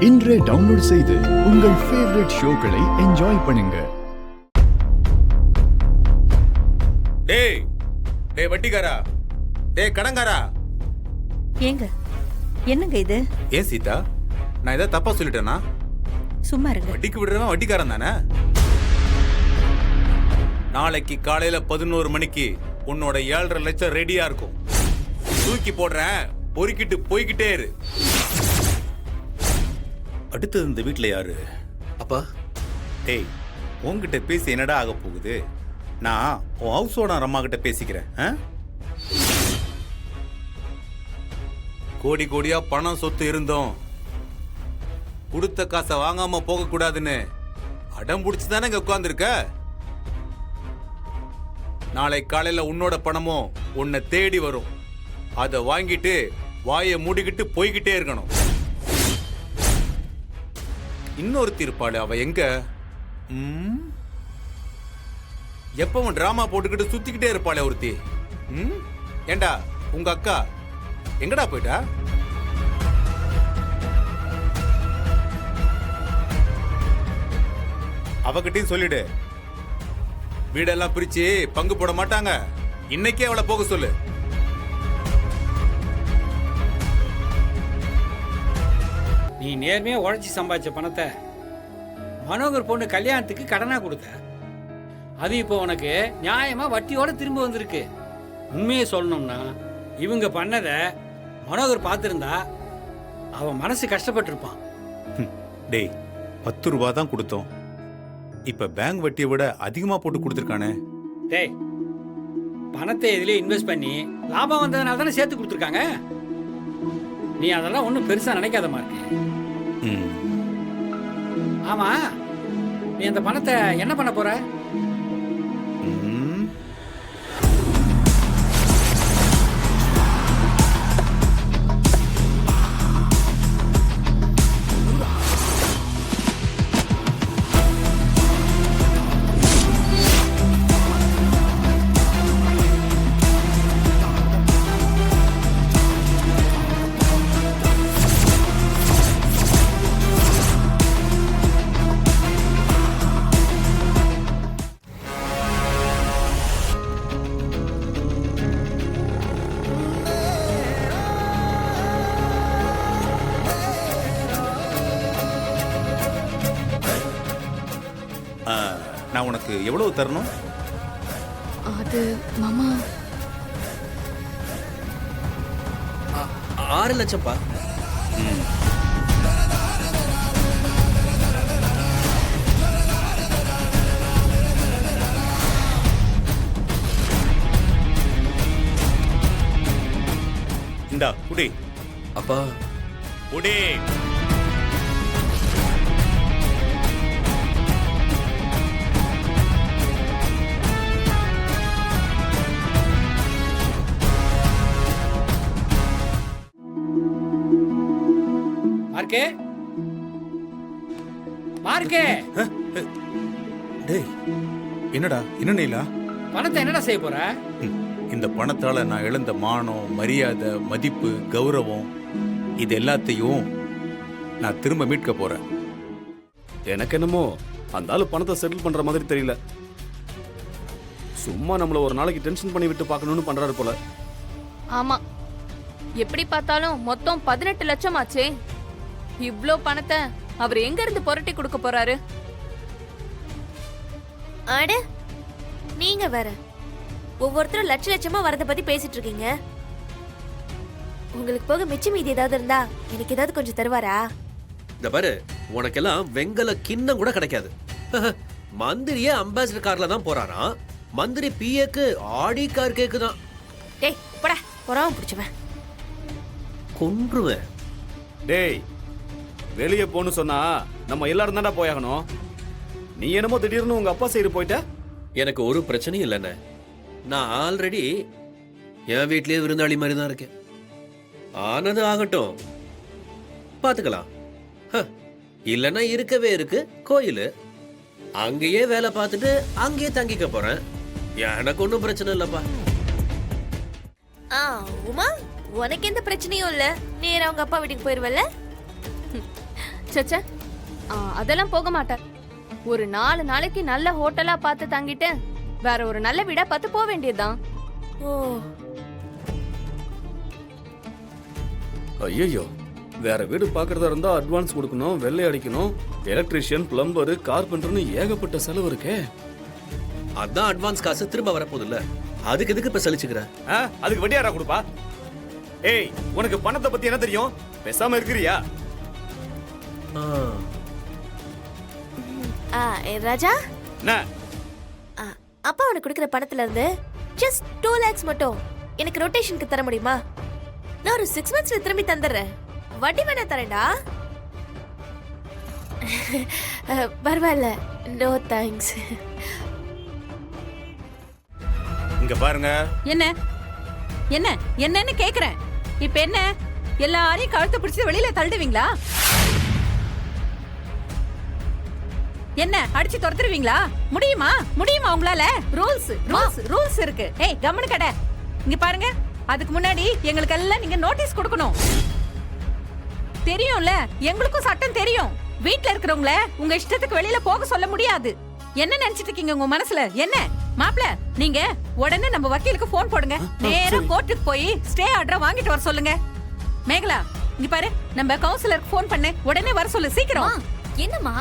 இன்றே டவுன்லோட் செய்து உங்கள் ஃபேவரட் ஷோக்களை என்ஜாய் பண்ணுங்க. டேய் டேய் வட்டிக்காரா, டேய் கடங்காரா. ஏங்க என்னங்க இது? ஏன் சீதா, நான் ஏதாவது தப்பா சொல்லிட்டேனா? சும்மா இருங்க. வட்டிக்கு விடுறவன் வட்டிக்காரன் தானே? நாளைக்கு காலையில 11 மணிக்கு உன்னோட 7.5 லட்சம் ரெடியா இருக்கும். தூக்கி போடுறேன், பொறுக்கிட்டு போய்கிட்டே இரு. அடுத்தது இந்த வீட்டுல யாரு? அப்பா, டேய் உன்கிட்ட பேசி என்னடா ஆக போகுது? நான் உன் ஹவுஸ் ஓனர் அம்மா கிட்ட பேசிக்கிறேன். கோடி கோடியா பணம் சொத்து இருந்தோம், கொடுத்த காசை வாங்காம போக கூடாதுன்னு அடம் பிடிச்சு தானே இங்க உட்கார்ந்துருக்க. நாளை காலையில உன்னோட பணமும் உன்னை தேடி வரும். அதை வாங்கிட்டு வாயை மூடிக்கிட்டு போய்கிட்டே இருக்கணும். இன்னொருத்தி இருப்பாளு, அவ எங்க? எப்பவும் டிராமா போட்டுக்கிட்டு சுத்திக்கிட்டே இருப்பாளே ஒருத்தி. ஏண்டா உங்க அக்கா எங்கடா போயிட்டா? அவகிட்டையும் சொல்லிடு, வீடெல்லாம் பிரிச்சு பங்கு போட மாட்டாங்க. இன்னைக்கே அவளை போக சொல்லு. நீ நேர்மையா உழைச்சி சம்பாதிச்ச பணத்தை மனோகர் பொண்ணு கல்யாணத்துக்கு கடனா கொடுத்த. அது இப்போ உனக்கு நியாயமா வட்டியோட திரும்ப வந்திருக்கு. உண்மையை சொல்லணும்னா இவங்க பண்ணதை மனோகர் பார்த்திருந்தா அவன் மனசு கஷ்டப்பட்டிருப்பான். டேய் 10 ரூபா தான் கொடுத்தோம், இப்ப பேங்க் வட்டியை விட அதிகமா போட்டு கொடுத்துருக்கானே. டேய், பணத்தை எதுலயே இன்வெஸ்ட் பண்ணி லாபம் வந்ததுனால தானே சேர்த்து கொடுத்துருக்காங்க. நீ அதெல்லாம் ஒன்றும் பெருசா நினைக்காத மார்க்கு. ஆமா, நீ அந்த பணத்தை என்ன பண்ண போற? நான் உனக்கு எவ்வளவு தரணும்? அது மாமா 6 லட்சம்ப்பா. இந்தா குடி. அப்பா, குடி. மார்க்கே, மார்க்கே. டேய் என்னடா, என்ன நீலா? பணத்தை என்னடா செய்ய போற? இந்த பணத்தால நான் இழந்த மானம், மரியாதை, மதிப்பு, கௌரவம், இது எல்லாத்தையும் நான் திரும்ப மீட்க போறேன். எனக்கு என்னமோ அந்த ஆளு பணத்தை செட்டில் பண்ற மாதிரி தெரியல. சும்மா நம்மள ஒரு நாளைக்கு டென்ஷன் பண்ணி விட்டு பார்க்கணும்னு பண்றாரு போல. ஆமா, எப்படி பார்த்தாலும் மொத்தம் 18 லட்சம் ஆச்சே. இவ்ளோ பணத்தை அவர் எங்க இருந்து புரட்டி கொடுக்க போறாரு? அட, நீங்க வேற ஒவ்வொருத்தரும் லட்சமா வரத பத்தி பேசிட்டு இருக்கீங்க. உங்களுக்கு போக மிச்சம் மீதி ஏதாவது இருந்தா எனக்கு ஏதாவது கொஞ்சம் தருவாரா? இந்த பாரு, உனக்கெல்லாம் வெங்கல கிண்ணம் கூட கிடைக்காது. மந்திரியே அம்பாசிடர் கார்ல தான் போறாராம். மந்திரி பிஏக்கு ஆடி கார் கேக்குதான். டேய் போடா, பொறாம பிடிச்சவன். கொன்றுவேன். டேய், வெளியே போன்னு சொன்னா நம்ம எல்லாரும் தான்டா போயாகணும். நீ என்னமோ திடீர்னு உங்க அப்பா சைடு போயிட்ட. எனக்கு ஒரு பிரச்சனையும் இல்லைண்ணே. நான் ஆல்ரெடி என் வீட்லயே விருந்தாளி மாதிரி தான் இருக்கேன். ஆனது ஆகட்டும், பாத்துக்கலாம். இல்லைன்னா இருக்கவே இருக்கு கோயில். அங்கேயே வேலை பார்த்துட்டு அங்கேயே தங்கிக்க போறேன். எனக்கு ஒன்றும் பிரச்சனை இல்லப்பா. உமா, உனக்கு எந்த பிரச்சனையும் இல்ல. நேரா அவங்க அப்பா வீட்டுக்கு போயிருவல்ல. சச்ச அதெல்லாம் போக மாட்டார். ஒரு 4 நாளைக்கு நல்ல ஹோட்டலா பார்த்து தங்கிட்டு வேற ஒரு நல்ல வீடா பார்த்து போக வேண்டியதுதான். ஓ ஐயோ, வேற வீடு பாக்குறதா இருந்தா அட்வான்ஸ் கொடுக்கணும், வெள்ளை அடிக்கணும், எலக்ட்ரீஷியன், பிளம்பர், கார்பெண்டர்னு ஏகப்பட்ட செலவு இருக்கே. அதான் அட்வான்ஸ் காசு திரும்ப வரப்போகுது இல்ல, அதுக்கு எதுக்கு இப்ப சலிச்சுக்கிற? அதுக்கு வட்டி யாரா கொடுப்பா? ஏய், உனக்கு பணத்தை பத்தி என்ன தெரியும்? பேசாம இருக்கிறியா? ராஜா, என்ன? அப்பா உனக்கு கொடுக்குற பணத்துல இருந்து just 2 lakhs மட்டும் எனக்கு ரொட்டேஷனுக்கு தர முடியுமா? நான் ஒரு 6 monthsல திரும்பி தந்துடுறேன். வட்டி வேணா தரேன்டா. பரவாயில்ல, நோ தேங்க்ஸ். இங்க பாருங்க. என்ன என்ன என்னன்னு கேக்குறேன். இப்ப என்ன எல்லாரையும் கழுத்து பிடிச்சு வெளியில தள்ளுவீங்களா? என்ன அடிச்சு துரத்துருவீங்களா? முடியுமா முடியுமா உங்களால? ரூல்ஸ் இருக்கு. ஏய் கம்முனு கடை. இங்க பாருங்க, அதுக்கு முன்னாடி எங்களுக்கு எல்லாம் நீங்க நோட்டீஸ் கொடுக்கணும். தெரியும்ல, எங்களுக்கும் சட்டம் தெரியும். வீட்ல இருக்கிறவங்கள உங்க இஷ்டத்துக்கு வெளியில போக சொல்ல முடியாது. என்ன நினைச்சிட்டு இருக்கீங்க உங்க மனசுல? என்ன மாப்ள, நீங்க உடனே நம்ம வக்கீலுக்கு போன் போடுங்க. நேரா கோர்ட்டுக்கு போய் ஸ்டே ஆர்டர் வாங்கிட்டு வர சொல்லுங்க. மேகலா, இங்க பாரு, நம்ம கவுன்சிலருக்கு போன் பண்ணு, உடனே வர சொல்லு சீக்கிரம். என்னம்மா?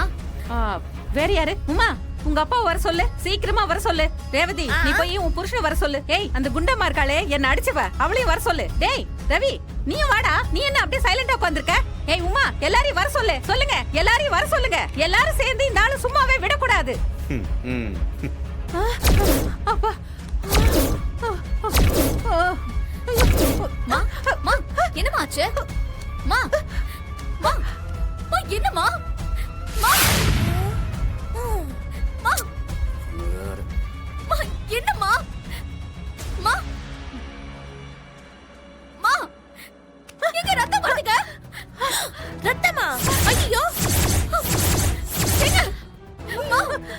வேற யாரு? உமா, உங்க அப்பா வர சொல்லு, சீக்கிரமா வர சொல்லு. ரேவதி, நீ போய் உன் புருஷனை வர சொல்லு. ஏய், அந்த குண்டம்மா இருக்காளே என்ன அடிச்சவ, அவளையும் வர சொல்லு. டேய் ரவி, நீயும் வாடா. நீ என்ன அப்படியே சைலண்டா உட்கார்ந்திருக்க? ஏய் உமா, எல்லாரையும் வர சொல்லு. சொல்லுங்க, எல்லாரையும் வர சொல்லுங்க. எல்லாரும் சேர்ந்து இந்த ஆளு சும்மாவே விடக்கூடாது. அப்பா, என்னமா ஆச்சு? என்னமா? என்னம்மா? எங்க ரத்தம் வருதுங்க? ரத்தமா? ஐயோ,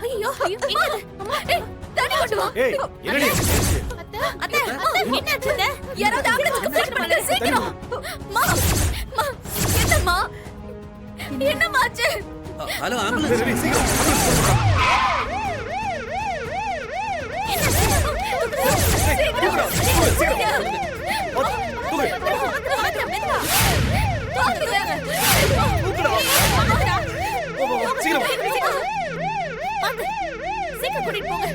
ஐயோ, ஏய், தண்ணி கொண்டு வா. ஏய், என்னடி? அத்தை, என்னாச்சு? யாராவது ஆம்புலன்ஸ்க்கு ஃபோன் பண்ணுங்க சீக்கிரம். என்னம்மா? என்னம்மா ஆச்சு? Hello ambulance. சீக்கிரம் கூட்டிட்டு போங்க.